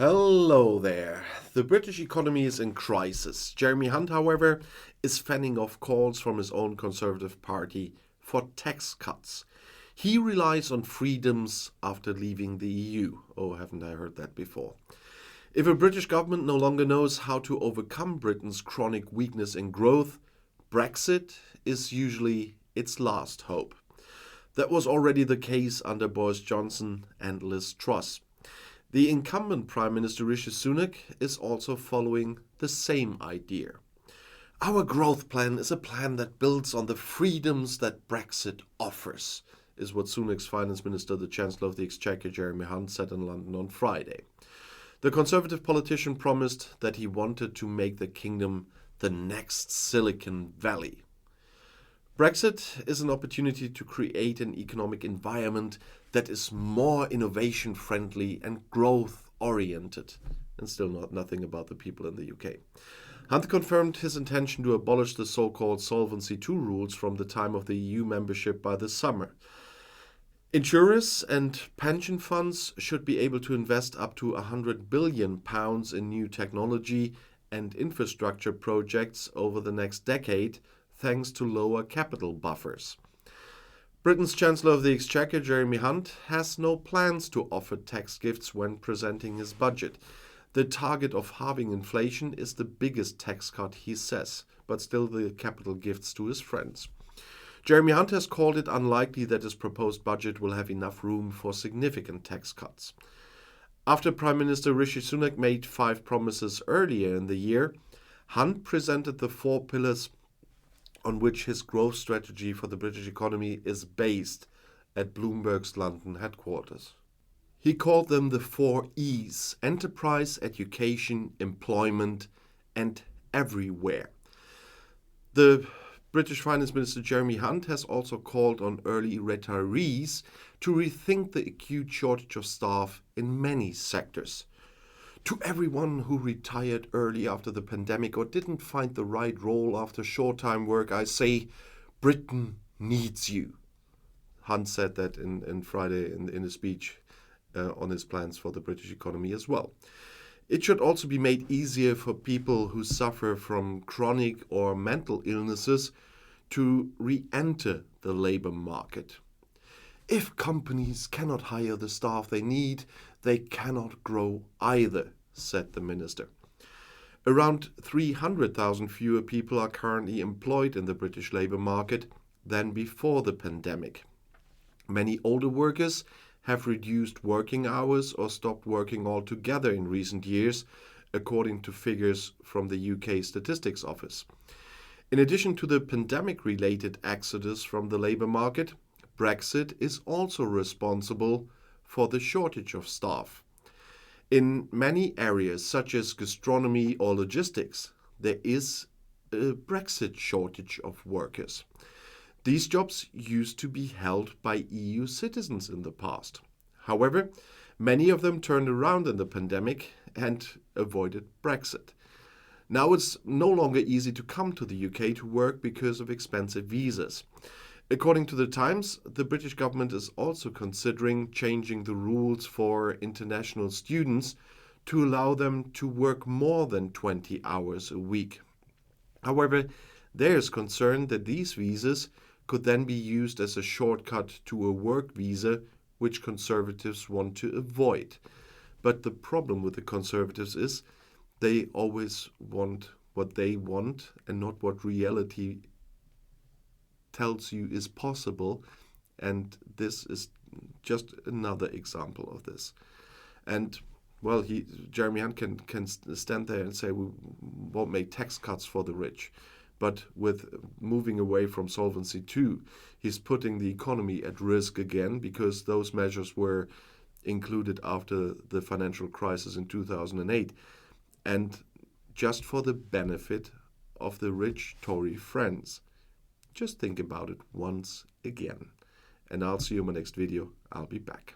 Hello there. The British economy is in crisis. Jeremy Hunt, however, is fending off calls from his own Conservative Party for tax cuts. He relies on freedoms after leaving the EU. Oh, haven't I heard that before? If a British government no longer knows how to overcome Britain's chronic weakness in growth, Brexit is usually its last hope. That was already the case under Boris Johnson and Liz Truss. The incumbent Prime Minister Rishi Sunak is also following the same idea. Our growth plan is a plan that builds on the freedoms that Brexit offers, is what Sunak's Finance Minister, the Chancellor of the Exchequer, Jeremy Hunt, said in London on Friday. The Conservative politician promised that he wanted to make the kingdom the next Silicon Valley. Brexit is an opportunity to create an economic environment that is more innovation-friendly and growth-oriented. And still nothing about the people in the UK. Hunt confirmed his intention to abolish the so-called Solvency II rules from the time of the EU membership by the summer. Insurers and pension funds should be able to invest up to £100 billion in new technology and infrastructure projects over the next decade, thanks to lower capital buffers. Britain's Chancellor of the Exchequer, Jeremy Hunt, has no plans to offer tax gifts when presenting his budget. The target of halving inflation is the biggest tax cut, he says, but still the capital gifts to his friends. Jeremy Hunt has called it unlikely that his proposed budget will have enough room for significant tax cuts. After Prime Minister Rishi Sunak made 5 promises earlier in the year, Hunt presented the 4 pillars on which his growth strategy for the British economy is based at Bloomberg's London headquarters. He called them the 4 E's: enterprise, education, employment, and everywhere. The British Finance Minister Jeremy Hunt has also called on early retirees to rethink the acute shortage of staff in many sectors. To everyone who retired early after the pandemic or didn't find the right role after short-time work, I say, Britain needs you. Hunt said that in Friday in a speech on his plans for the British economy as well. It should also be made easier for people who suffer from chronic or mental illnesses to re-enter the labour market. If companies cannot hire the staff they need, they cannot grow either, said the minister. Around 300,000 fewer people are currently employed in the British labour market than before the pandemic. Many older workers have reduced working hours or stopped working altogether in recent years, according to figures from the UK Statistics Office. In addition to the pandemic-related exodus from the labour market, Brexit is also responsible for the shortage of staff. In many areas, such as gastronomy or logistics, there is a Brexit shortage of workers. These jobs used to be held by EU citizens in the past. However, many of them turned around in the pandemic and avoided Brexit. Now it's no longer easy to come to the UK to work because of expensive visas. According to The Times, the British government is also considering changing the rules for international students to allow them to work more than 20 hours a week. However, there is concern that these visas could then be used as a shortcut to a work visa, which Conservatives want to avoid. But the problem with the Conservatives is they always want what they want and not what reality tells you is possible, and this is just another example of this. And well, Jeremy Hunt can stand there and say we won't make tax cuts for the rich, but with moving away from Solvency II, he's putting the economy at risk again, because those measures were included after the financial crisis in 2008, and just for the benefit of the rich Tory friends. Just think about it once again. And I'll see you in my next video. I'll be back.